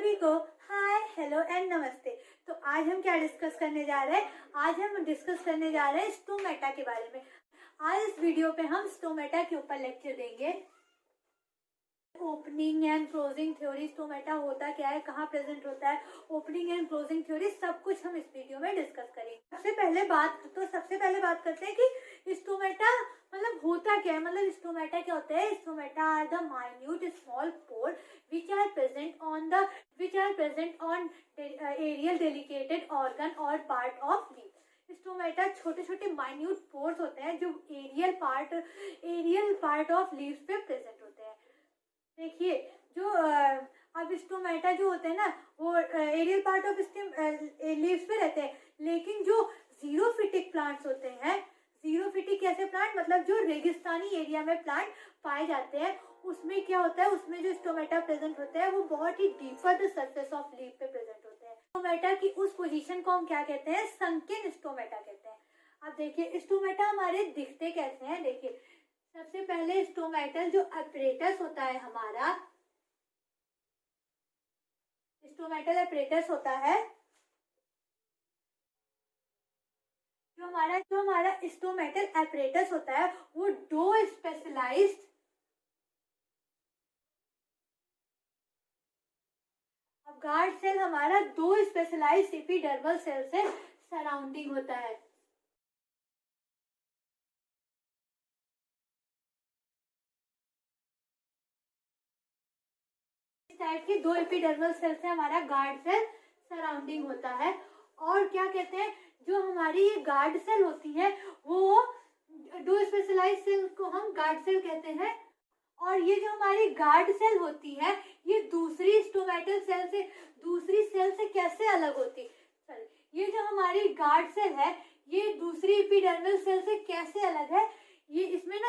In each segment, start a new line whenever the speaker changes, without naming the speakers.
सभी को hi hello and नमस्ते। तो आज हम क्या डिस्कस करने जा रहे हैं? आज हम डिस्कस करने जा रहे हैं स्टोमेटा के बारे में। आज इस वीडियो पे हम स्टोमेटा के ऊपर लेक्चर देंगे। Opening and closing theory, stomata होता क्या है, कहाँ प्रेजेंट होता है, ओपनिंग एंड क्लोजिंग थ्योरी, सब कुछ हम इस वीडियो में डिस्कस करेंगे। सबसे पहले बात करते हैं कि स्टोमेटा मतलब होता क्या है। मतलब स्टोमेटा क्या होता है? Stomata are the minute small pore which are present on aerial delicated organ or part of leaf। Stomata छोटे छोटे माइन्यूट पोर्स होते हैं जो एरियल पार्ट ऑफ लीव्स पे प्रेजेंट होते हैं। देखिए जो अब स्टोमेटा जो होते हैं ना वो एरियल पार्ट ऑफ लीव्स पे रहते हैं, लेकिन जो जीरोफिटिक प्लांट्स होते हैं, जीरोफिटिक कैसे प्लांट मतलब जो रेगिस्तानी एरिया में प्लांट पाए जाते हैं, उसमें क्या होता है, उसमें जो स्टोमेटा प्रेजेंट होते हैं वो बहुत ही deeper the surface of leaf पे प्रेजेंट होते हैं। स्टोमेटा की उस पोजीशन को हम क्या कहते हैं? संकिन स्टोमेटा कहते हैं। अब देखिए स्टोमेटा हमारे दिखते कैसे हैं। देखिए सबसे पहले स्टोमेटल जो अपरेटस होता है हमारा, स्टोमेटल अपरेटस होता है जो हमारा स्टोमेटल अपरेटस होता है वो दो स्पेशलाइज्ड गार्ड सेल हमारा दो स्पेशलाइज्ड एपिडर्मल सेल से सराउंडिंग होता है। इस टाइप के दो एपिडर्मल सेल से हमारा गार्ड सेल सराउंडिंग होता है। और क्या कहते हैं, जो हमारी ये गार्ड सेल होती है वो दो स्पेशलाइज्ड सेल को हम गार्ड सेल कहते हैं। और ये जो हमारी गार्ड सेल होती है ये दूसरी स्टोमेटल सेल से कैसे अलग होती? ये जो हमारी गार्ड सेल है ये दूसरी एपिडर्मल सेल से कैसे अलग है? ये इसमें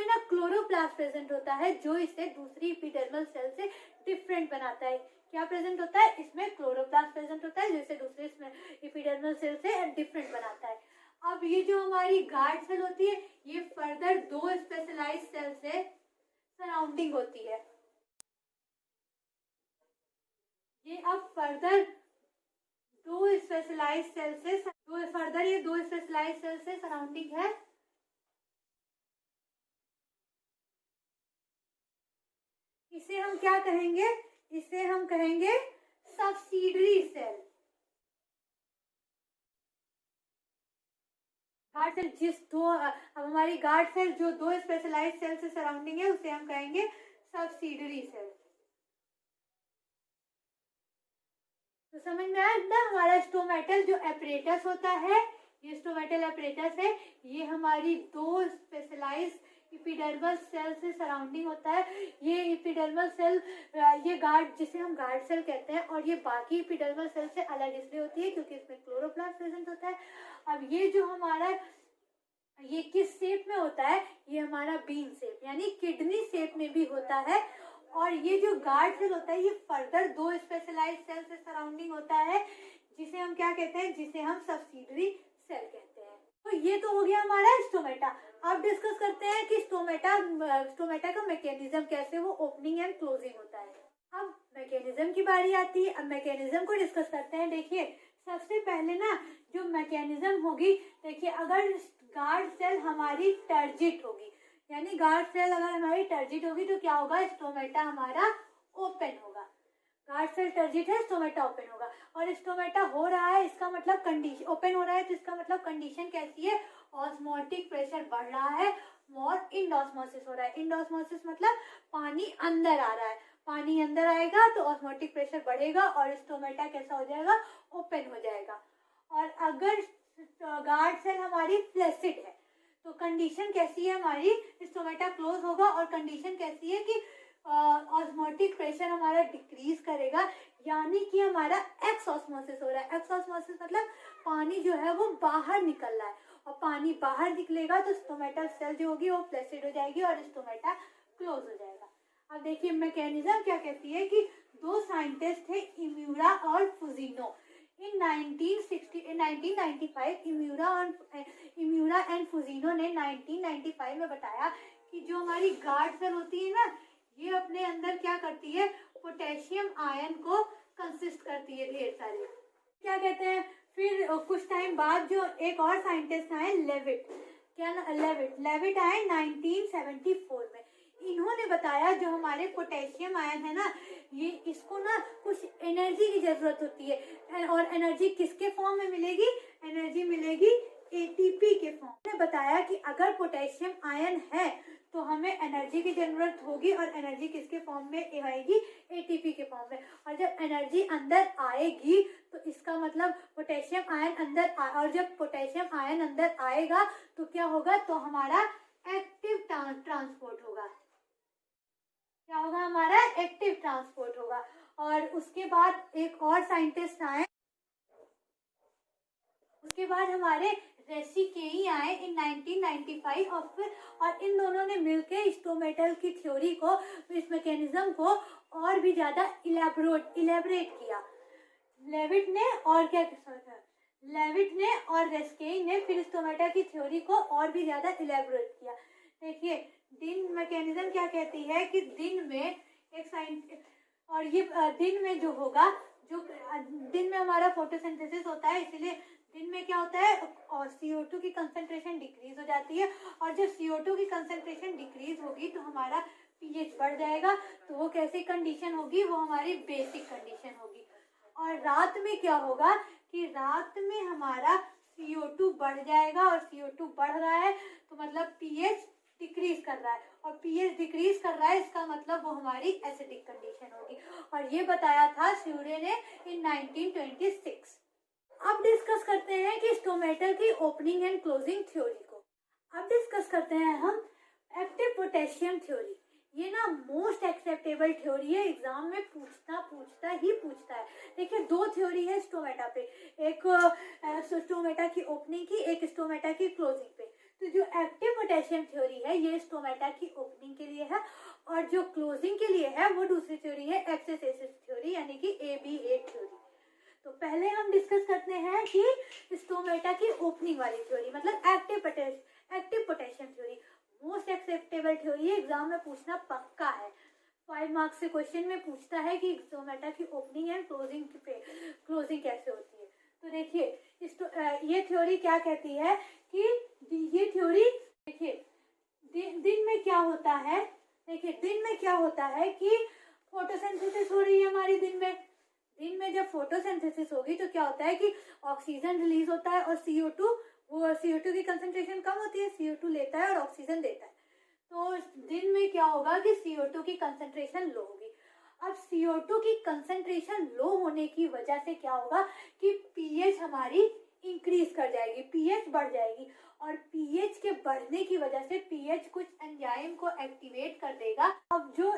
ना क्लोरोप्लास्ट प्रेजेंट होता है जो इसे दूसरी एपिडर्मल सेल से डिफरेंट बनाता है। क्या प्रेजेंट होता है? इसमें क्लोरोप्लास्ट प्रेजेंट होता है जो इसे दूसरी एपिडर्मल सेल से डिफरेंट बनाता है। अब ये जो हमारी गार्ड सेल होती है ये फर्दर दो स्पेशलाइज्ड सेल से सराउंडिंग होती है। ये अब फर्दर दो स्पेशलाइज्ड सेल से सराउंडिंग है। इसे हम क्या कहेंगे? इसे हम कहेंगे सब्सिडरी सेल। गार्ड सेल हमारी गार्ड सेल जो दो स्पेशलाइज्ड सेल से सराउंडिंग है उसे हम कहेंगे सब्सिडरी सेल। तो समझ में आया ना? हमारा स्टोमेटल जो अपरेटस होता है, ये स्टोमेटल अपरेटस है, ये हमारी दो स्पेशलाइज्ड एपिडर्मल सेल से सराउंडिंग होता है। ये एपिडर्मल सेल ये गार्ड जिसे हम गार्ड सेल कहते हैं, और ये बाकी एपिडर्मल सेल से अलग इसलिए होती है क्योंकि इसमें क्लोरोप्लास्ट प्रेजेंट होता है। अब ये जो हमारा ये किस शेप में होता है? ये हमारा बीन शेप यानी किडनी शेप में भी होता है। और ये जो गार्ड सेल होता है ये फर्दर दो स्पेशलाइज्ड सेल से सराउंडिंग होता है जिसे हम क्या कहते हैं? जिसे हम सब्सिडरी सेल कहते हैं। तो ये तो हो गया हमारा स्टोमेटा। अब डिस्कस करते हैं कि स्टोमेटा का मैकेनिज्म कैसे वो ओपनिंग एंड क्लोजिंग होता है। अब मैकेनिज्म की बारी आती है। अब मैकेनिज्म को डिस्कस करते हैं। देखिए सबसे पहले ना जो मैकेनिज्म होगी, देखिए अगर गार्ड सेल हमारी टर्जिट होगी, यानी गार्ड सेल अगर हमारी टर्जिट होगी तो क्या होगा? स्टोमेटा हमारा ओपन होगा। गार्ड सेल टर्जिट है, स्टोमेटा ओपन होगा। और स्टोमेटा हो रहा है इसका मतलब कंडीशन ओपन हो रहा है, तो इसका मतलब कंडीशन कैसी है? ऑस्मोटिक प्रेशर बढ़ रहा है और इंडोस्मोसिस हो रहा है। इंडोस्मोसिस मतलब पानी अंदर आ रहा है। पानी अंदर आएगा तो ऑस्मोटिक प्रेशर बढ़ेगा और स्टोमेटा कैसा हो जाएगा? ओपन हो जाएगा। और अगर गार्ड सेल हमारी फ्लैसिड है तो कंडीशन कैसी है? हमारी स्टोमेटा क्लोज होगा और कंडीशन कैसी है कि ऑस्मोटिक प्रेशर हमारा डिक्रीज करेगा, यानी कि हमारा एक्सऑस्मोसिस हो रहा है। एक्सऑस्मोसिस मतलब पानी जो है वो बाहर निकल रहा है, और पानी बाहर निकलेगा तो स्टोमेटल सेल जो होगी वो फ्लैसिड हो जाएगी और स्टोमेटा क्लोज हो जाएगा। अब देखिए मैकेनिज्म क्या कहती है कि दो साइंटिस्ट थे, इम्यूरा और फुजीनो। In 1995 इम्यूरा एंड फुजीनो ने 1995 में बताया कि जो हमारी गार्ड सेल होती है ना ये अपने अंदर क्या करती है? पोटेशियम होती है ढेर सारी। क्या कहते हैं, फिर कुछ टाइम बाद जो एक और साइंटिस्ट आए, लेविट, क्या ना, लेविट आए 1974 में। इन्होंने बताया जो हमारे पोटेशियम आयन है ना, ये इसको ना कुछ एनर्जी की जरूरत होती है, और एनर्जी किसके फॉर्म में मिलेगी, एनर्जी मिलेगी एटीपी के फॉर्म में। बताया कि अगर पोटेशियम आयन है तो हमें एनर्जी की जरूरत होगी, और एनर्जी किसके फॉर्म में आएगी, एटीपी के फॉर्म में। और जब एनर्जी अंदर आएगी तो इसका मतलब पोटेशियम आयन अंदर और जब पोटेशियम आयन अंदर आएगा तो क्या होगा, तो हमारा एक्टिव ट्रांसपोर्ट होगा। क्या होगा, हमारा एक्टिव ट्रांसपोर्ट होगा। और उसके बाद एक और साइंटिस्ट आए, उसके बाद हमारे रेसिकेई आए इन 1995, और इन दोनों ने मिलकर स्टोमेटल की थ्योरी को, इस मैकेनिज्म को और भी ज्यादा इलेबरेट किया। लेविट ने और क्या, लेविट ने और रेस्केई ने फिर स्टोमेटा की थ्योरी को और भी ज्यादा इलेबरेट किया। देखिए, दिन मैकेनिज्म क्या कहती है कि दिन में एक और ये दिन में जो होगा, जो दिन में हमारा फोटोसिंथेसिस होता है, इसलिए दिन में क्या होता है, और CO2 की कंसंट्रेशन डिक्रीज हो जाती है, और जब CO2 की कंसंट्रेशन डिक्रीज होगी तो हमारा pH बढ़ जाएगा। तो वो कैसी कंडीशन होगी, वो हमारी बेसिक कंडीशन होगी। और रात में क्या होगा कि रात में हमारा CO2 बढ़ जाएगा, और CO2 बढ़ रहा है तो मतलब pH डिक्रीज कर रहा है, और pH डिक्रीज कर रहा है, इसका मतलब वो हमारी एसिडिक कंडीशन होगी। और ये बताया था स्यूरे ने इन 1926। अब डिस्कस करते हैं कि स्टोमेटल की ओपनिंग एंड क्लोजिंग थ्योरी को। अब डिस्कस करते हैं हम एक्टिव पोटेशियम थ्योरी। ये ना मोस्ट एक्सेप्टेबल थ्योरी है, एग्जाम में पूछता है। देखिए, दो थ्योरी है स्टोमेटा पे, एक स्टोमेटा की ओपनिंग की, एक स्टोमेटा की क्लोजिंग पे। तो जो एक्टिव पोटेशियम थ्योरी है ये स्टोमेटा की ओपनिंग के लिए है, और जो क्लोजिंग के लिए है वो दूसरी थ्योरी है, एक्सेस एसिड थ्योरी, यानी कि ABA थ्योरी। तो पहले हम डिस्कस करते हैं कि स्टोमेटा की ओपनिंग वाली थ्योरी, मतलब active potassium theory. Most acceptable theory है, एग्जाम में पूछना पक्का है। 5 मार्क्स से क्वेश्चन में पूछता है कि स्टोमेटा की ओपनिंग एंड क्लोजिंग कैसे होती है। तो देखिए, ये थ्योरी क्या कहती है कि ये थ्योरी, देखिए दिन में क्या होता है, देखिए दिन में क्या होता है कि फोटोसिंथेसिस हो रही है हमारी। दिन में जब फोटोसिंथेसिस होगी तो क्या होता है कि ऑक्सीजन रिलीज होता है, और CO2 की कंसंट्रेशन कम होती है, CO2 लेता है और ऑक्सीजन देता है। तो दिन में क्या होगा कि CO2 की कंसंट्रेशन लो होगी। अब CO2 की कंसंट्रेशन लो होने की वजह से क्या होगा कि pH हमारी इंक्रीज कर जाएगी, pH बढ़ जाएगी, और pH के बढ़ने की वजह से pH कुछ एंजाइम को एक्टिवेट कर देगा। अब जो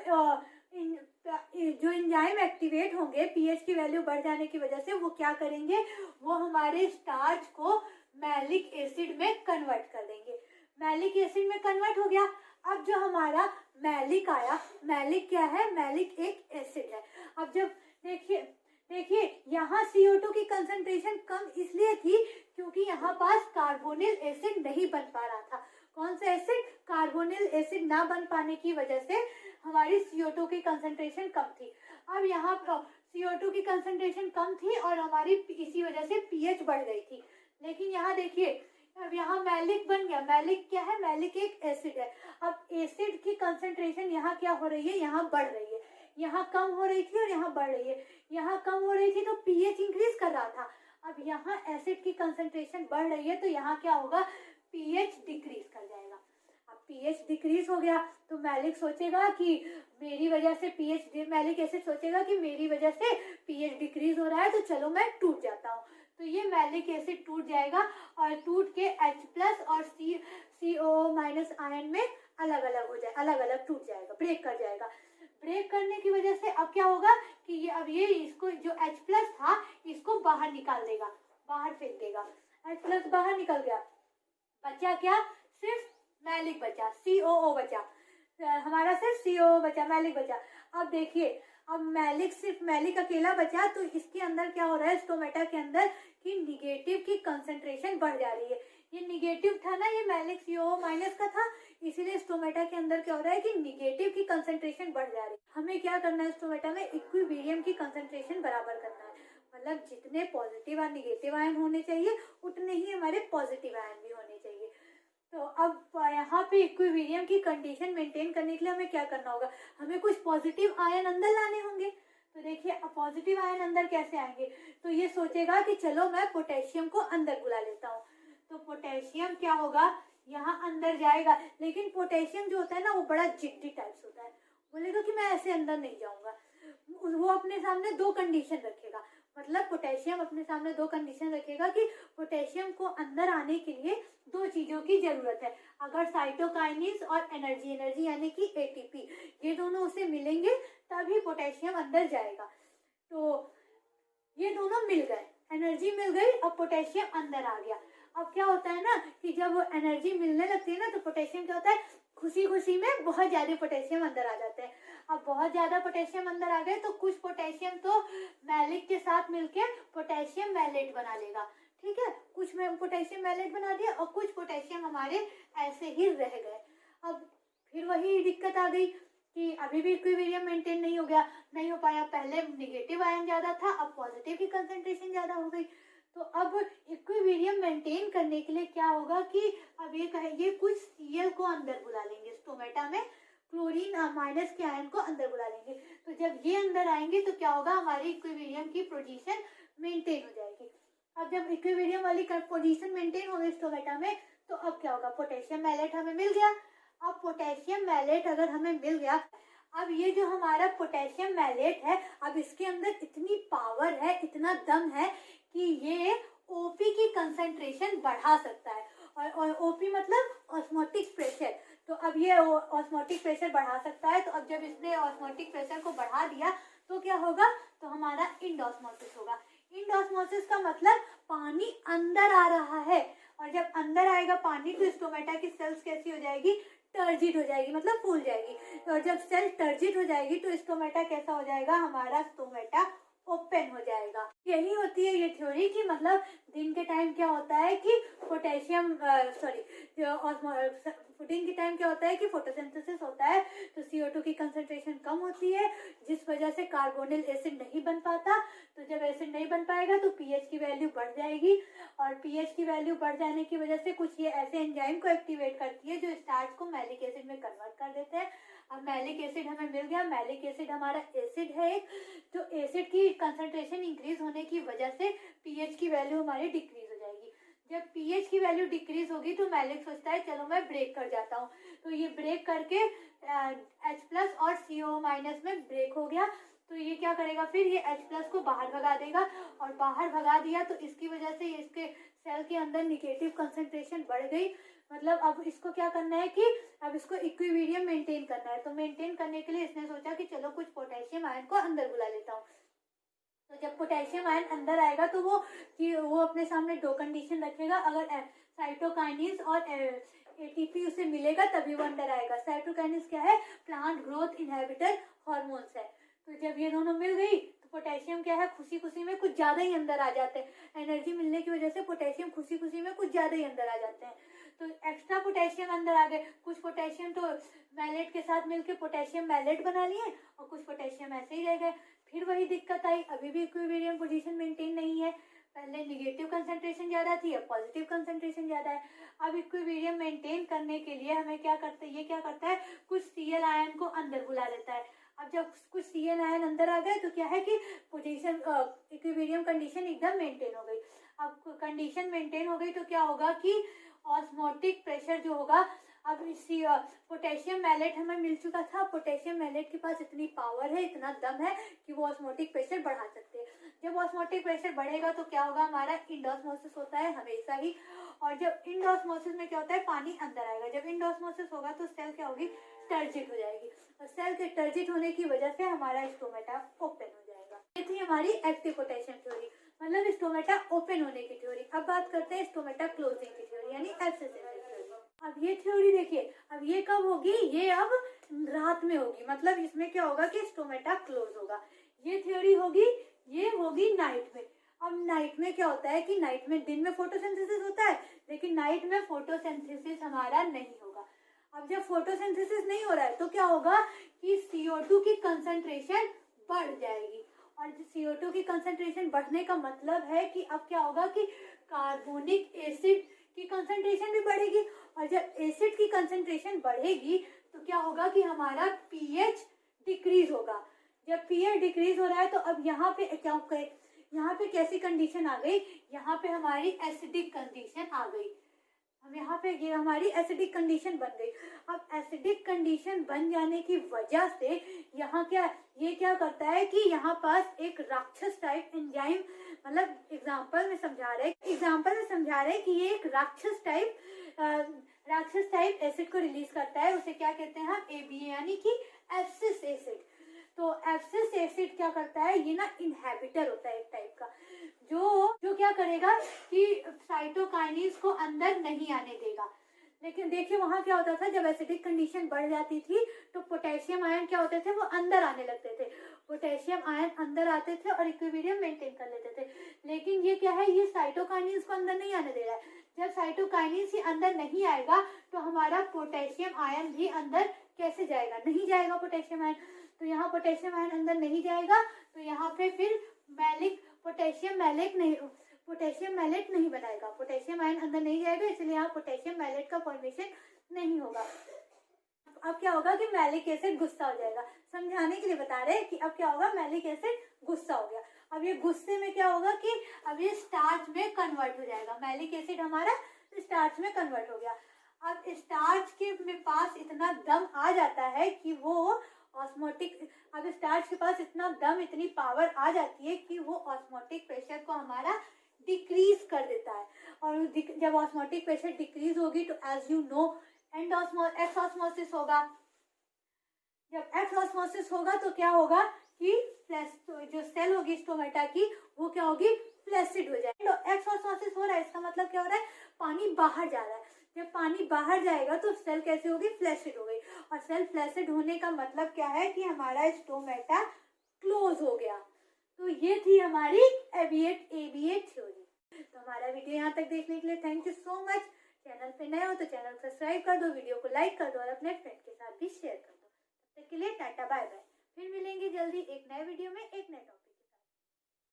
एंजाइम एक्टिवेट होंगे pH की वैल्यू बढ़ जाने की वजह से, वो क्या करेंगे, वो हमारे स्टार्च को मैलिक एसिड में कन्वर्ट कर देंगे। मैलिक एसिड में कन्वर्ट हो गया। अब जो हमारा मैलिक आया, मैलिक क्या है, मैलिक एक एसिड है। अब जब देखिए यहाँ CO2 की कंसंट्रेशन कम इसलिए थी क्योंकि यहाँ पास कार्बोनिल एसिड नहीं बन पा रहा था। कौन सा एसिड, कार्बोनिल एसिड ना बन पाने की वजह से हमारी CO2 की कंसंट्रेशन कम थी। अब यहाँ CO2 की कंसंट्रेशन कम थी और हमारी इसी वजह से pH बढ़ गई थी। लेकिन यहाँ देखिए, अब यहाँ मैलिक बन गया। मैलिक क्या है, मैलिक एक एसिड है। अब एसिड की कंसंट्रेशन यहाँ क्या हो रही है, यहाँ बढ़ रही है। यहाँ कम हो रही थी और यहाँ बढ़ रही है। यहाँ कम हो रही थी तो pH इंक्रीज कर रहा था। अब यहाँ एसिड की कंसंट्रेशन बढ़ रही है तो यहाँ क्या होगा, pH डिक्रीज कर जाएगा। अब pH डिक्रीज हो गया तो मैलिक सोचेगा कि मेरी वजह से मैलिक एसिड सोचेगा कि मेरी वजह से pH डिक्रीज हो रहा है, तो चलो मैं टूट जाता हूँ। तो ये मैलिक एसिड टूट जाएगा और टूट के H+ और CO- आयन में अलग अलग टूट जाएगा, ब्रेक कर जाएगा। ब्रेक करने की वजह से अब क्या होगा कि ये इसको जो H+ था इसको बाहर निकाल देगा, बाहर फेंक देगा। H+ बाहर निकल गया, बचा क्या, सिर्फ मैलिक बचा, COO बचा, हमारा सिर्फ COO बचा, मैलिक बचा। अब देखिए, अब सिर्फ मैलिक अकेला बचा तो इसके अंदर क्या हो रहा है, स्टोमेटा के अंदर कि निगेटिव की कंसंट्रेशन बढ़ जा रही है। ये निगेटिव था ना, ये मैलिक CO- का था, इसीलिए स्टोमेटा के अंदर क्या हो रहा है कि निगेटिव की कंसंट्रेशन बढ़ जा रही है। हमें क्या करना है, स्टोमेटा में इक्विलिब्रियम की कंसंट्रेशन बराबर करना है, मतलब जितने पॉजिटिव और निगेटिव आयन होने चाहिए उतने ही हमारे पॉजिटिव आयन भी होने चाहिए। तो अब यहाँ पे इक्विलिब्रियम की कंडीशन मेंटेन करने के लिए हमें क्या करना होगा, हमें कुछ पॉजिटिव आयन अंदर लाने होंगे। तो देखिए अब पॉजिटिव आयन अंदर कैसे आएंगे, तो ये सोचेगा कि चलो मैं पोटेशियम को अंदर बुला लेता हूँ। तो पोटेशियम क्या होगा, यहाँ अंदर जाएगा, लेकिन पोटेशियम जो होता है ना वो बड़ा जिद्दी टाइप्स होता है, बोलेगा कि मैं ऐसे अंदर नहीं जाऊंगा। वो अपने सामने दो कंडीशन रखेगा, मतलब पोटेशियम अपने सामने दो कंडीशन रखेगा कि पोटेशियम को अंदर आने के लिए दो चीजों की जरूरत है। अगर साइटोकाइनेस और एनर्जी यानी कि एटीपी ये दोनों उसे मिलेंगे तभी पोटेशियम अंदर जाएगा। तो ये दोनों मिल गए, एनर्जी मिल गई, अब पोटेशियम अंदर आ गया। अब क्या होता है ना कि जब एनर्जी मिलने लगती है ना तो पोटेशियम क्या होता है, खुशी खुशी में बहुत ज्यादा पोटेशियम अंदर आ जाते हैं। अब बहुत ज्यादा पोटेशियम अंदर आ गए तो कुछ पोटेशियम तो मैलिक के साथ मिलके पोटेशियम मैलेट बना लेगा, ठीक है, कुछ में पोटेशियम मैलेट बना दिया और कुछ पोटेशियम हमारे ऐसे ही रह गए। अब फिर वही दिक्कत आ गई कि अभी भी इक्विलिब्रियम मेंटेन नहीं हो गया, नहीं हो पाया, पहले निगेटिव आयन ज्यादा था अब पॉजिटिव की कंसंट्रेशन ज्यादा हो गई। तो अब इक्विलिब्रियम मेंटेन करने के लिए क्या होगा कि अब ये कहेंगे कुछ Cl को अंदर बुला लेंगे, स्टोमेटा में क्लोरीन माइनस के आयन को अंदर बुला लेंगे। तो जब ये अंदर आएंगे तो क्या होगा, हमारी इक्विलिब्रियम की पोजीशन मेंटेन हो जाएगी। अब जब इक्विलिब्रियम वाली पोजीशन मेंटेन हो गई स्टोमेटा में तो अब क्या होगा, पोटेशियम मैलेट हमें मिल गया। अब पोटेशियम मैलेट अगर हमें मिल गया, अब ये जो हमारा पोटेशियम मैलेट है अब इसके अंदर इतनी पावर है, इतना दम है कि ये ओपी की कंसंट्रेशन बढ़ा सकता है। और ओपी मतलब ऑस्मोटिक प्रेशर, तो अब ये ऑस्मोटिक प्रेशर बढ़ा सकता है। तो अब जब इसने ऑस्मोटिक प्रेशर को बढ़ा दिया तो क्या होगा, तो हमारा इंडोस्मोसिस होगा। इंडोस्मोसिस का मतलब पानी अंदर आ रहा है, और जब अंदर आएगा पानी तो स्टोमेटा की सेल्स कैसी हो जाएगी, टर्जिट हो जाएगी, मतलब फूल जाएगी। और जब सेल टर्जिट हो जाएगी तो स्टोमेटा कैसा हो जाएगा, हमारा स्टोमेटा ओपन हो जाएगा। यही होती है ये थ्योरी कि मतलब दिन के टाइम क्या होता है कि पोटेशियम दिन के टाइम क्या होता है कि फोटोसिंथेसिस होता है तो CO2 की कंसंट्रेशन कम होती है, जिस वजह से कार्बोनिल एसिड नहीं बन पाता। तो जब एसिड नहीं बन पाएगा तो पीएच की वैल्यू बढ़ जाएगी, और पीएच की वैल्यू बढ़ जाने की वजह से कुछ ये ऐसे एंजाइम को एक्टिवेट करती है जो स्टार्च को मैलिक एसिड में कन्वर्ट कर देते हैं। अब मैलिक एसिड हमें मिल गया, मैलिक एसिड हमारा एसिड है एक, तो एसिड की कंसंट्रेशन इंक्रीज होने की वजह से पीएच की वैल्यू हमारी डिक्रीज हो जाएगी। जब पीएच की वैल्यू डिक्रीज होगी तो मैलिक सोचता है चलो मैं ब्रेक कर जाता हूँ, तो ये ब्रेक करके H+ और CO- में ब्रेक हो गया। तो ये क्या करेगा, फिर ये H+ को बाहर भगा देगा, और बाहर भगा दिया तो इसकी वजह से इसके सेल के अंदर निगेटिव कंसंट्रेशन बढ़ गई। मतलब अब इसको क्या करना है कि अब इसको इक्विलिब्रियम मेंटेन करना है। तो मेंटेन करने के लिए इसने सोचा कि चलो कुछ पोटेशियम आयन को अंदर बुला लेता हूँ। तो जब पोटेशियम आयन अंदर आएगा तो वो अपने सामने दो कंडीशन रखेगा, अगर साइटोकाइनेस और एटीपी उसे मिलेगा तभी वो अंदर आएगा। साइटोकाइनेस क्या है, प्लांट ग्रोथ इनहिबिटर हार्मोन्स है। तो जब ये दोनों मिल गई तो पोटेशियम क्या है, खुशी खुशी में कुछ ज्यादा ही अंदर आ जाते हैं। एनर्जी मिलने की वजह से पोटेशियम खुशी खुशी में कुछ ज्यादा ही अंदर आ जाते हैं। तो एक्स्ट्रा पोटेशियम अंदर आ गए, कुछ पोटेशियम तो मैलेट के साथ मिलके पोटेशियम मैलेट बना लिए, और कुछ पोटेशियम ऐसे ही रह गए। फिर वही दिक्कत आई, अभी भी इक्विलिब्रियम पोजीशन मेंटेन नहीं है। पहले निगेटिव कंसंट्रेशन ज्यादा थी, अब पॉजिटिव कंसंट्रेशन ज्यादा है। अब इक्विलिब्रियम मेंटेन करने के लिए हमें क्या करते हैं, ये क्या करता है, कुछ Cl आयन को अंदर बुला लेता है। अब जब कुछ Cl आयन अंदर आ गए तो क्या है कि पोजीशन इक्विलिब्रियम कंडीशन एकदम मेंटेन हो गई। अब कंडीशन मेंटेन हो गई तो क्या होगा कि ऑस्मोटिक प्रेशर जो होगा, अब इसी पोटेशियम मैलेट हमें मिल चुका था, पोटेशियम मैलेट के पास इतनी पावर है, इतना दम है कि वो ऑस्मोटिक प्रेशर बढ़ा सकते हैं। जब ऑस्मोटिक प्रेशर बढ़ेगा तो क्या होगा, हमारा इंडोस्मोसिस होता है हमेशा ही, और जब इंडोस्मोसिस में क्या होता है, पानी अंदर आएगा। जब इंडोस्मोसिस होगा तो सेल क्या होगी, टर्जिट हो जाएगी, और सेल के टर्जिट होने की वजह से हमारा स्टोमेटा ओपन हो जाएगा। ये थी हमारी एक्टिव पोटेशियम थ्योरी, मतलब स्टोमेटा ओपन होने की थ्योरी। अब बात करते हैं स्टोमेटा क्लोजिंग की थ्योरी, यानी एब्सेसिव थ्योरी। अब ये थ्योरी देखिए, अब ये कब होगी, ये अब रात में होगी, मतलब इसमें क्या होगा कि स्टोमेटा क्लोज होगा। ये थ्योरी होगी, ये होगी नाइट में। अब नाइट में क्या होता है कि नाइट में, दिन में फोटोसिंथेसिस होता है लेकिन नाइट में फोटोसिंथेसिस हमारा नहीं होगा। अब जब फोटोसिंथेसिस नहीं हो रहा है तो क्या होगा कि CO2 की कंसंट्रेशन बढ़ जाएगी, और CO2 की कंसंट्रेशन बढ़ने का मतलब है कि अब क्या होगा कि कार्बोनिक एसिड की कंसंट्रेशन भी बढ़ेगी, और जब एसिड की कंसंट्रेशन बढ़ेगी तो क्या होगा कि हमारा pH डिक्रीज होगा। जब pH डिक्रीज हो रहा है तो अब यहाँ पे क्या, यहाँ पे कैसी कंडीशन आ गई, यहाँ पे हमारी एसिडिक कंडीशन आ गई। हम यहाँ पे ये हमारी एसिडिक कंडीशन बन गई। अब एसिडिक कंडीशन बन जाने की वजह से यहाँ क्या, ये क्या करता है कि यहाँ पास एक राक्षस टाइप एंजाइम, मतलब एग्जांपल में समझा रहे हैं कि ये एक राक्षस टाइप एसिड को रिलीज करता है। उसे क्या कहते हैं हम, ABA, यानी कि एब्सिस एसिड। तो एब्सिस एसिड क्या करता है, ये ना इनहेबिटर होता है एक टाइप का, जो क्या करेगा कि साइटोकाइनेज को अंदर नहीं आने देगा। लेकिन देखिए वहाँ क्या होता था, जब एसिडिक कंडीशन बढ़ जाती थी तो पोटेशियम आयन क्या होते थे, वो अंदर आने लगते थे। पोटेशियम आयन अंदर आते थे और इक्विलिब्रियम मेंटेन कर लेते थे। लेकिन ये क्या है, ये साइटोकाइनेज को अंदर नहीं आने दे रहा है। जब साइटोकाइनेज ही अंदर नहीं आएगा तो हमारा पोटेशियम आयन भी अंदर कैसे जाएगा, नहीं जाएगा पोटेशियम आयन। तो यहाँ पोटेशियम आयन अंदर नहीं जाएगा तो यहाँ पे फिर पोटेशियम मैलेट नहीं बनाएगा, पोटेशियम आयन अंदर नहीं जाएगा, इसलिए यहाँ पोटेशियम मैलेट का फॉर्मेशन नहीं होगा। अब क्या होगा कि मैलिक एसिड गुस्सा हो जाएगा। समझाने के लिए बता रहे हैं कि अब क्या होगा, मैलिक एसिड गुस्सा हो गया। अब ये गुस्से में क्या होगा कि अब ये स्टार्च में कन्वर्ट हो जाएगा। मैलिक एसिड हमारा स्टार्च में कन्वर्ट हो गया। अब स्टार्च के पास इतना दम आ जाता है कि वो ऑस्मोटिक, अब स्टार्च के पास इतना दम, इतनी पावर आ जाती है कि वो ऑस्मोटिक प्रेशर को हमारा डिक्रीज कर देता है। और जब ऑस्मोटिक प्रेशर डिक्रीज होगी तो as you know exosmosis होगा। जब एक्स ऑस्मोसिस होगा तो क्या होगा कि जो सेल होगी स्टोमेटा की वो क्या होगी, फ्लैसिड हो जाएगी। तो एक्स ऑस्मोसिस हो रहा है, इसका मतलब क्या हो रहा है, पानी बाहर जा रहा है। जब पानी बाहर जाएगा तो सेल कैसे होगी, फ्लैसिड हो गई। और सेल फ्लैसिड होने का मतलब क्या है कि हमारा स्टोमेटा क्लोज हो गया। तो ये थी हमारी ABA थ्योरी। तो हमारा वीडियो यहाँ तक देखने के लिए thank you so much. Channel पे नए हो तो चैनल को सब्सक्राइब कर दो, वीडियो को लाइक कर दो और अपने फ्रेंड के साथ भी शेयर कर दो। तब तक के लिए टाटा बाय बाय। फिर मिलेंगे जल्दी एक नए वीडियो में एक नए टॉपिक।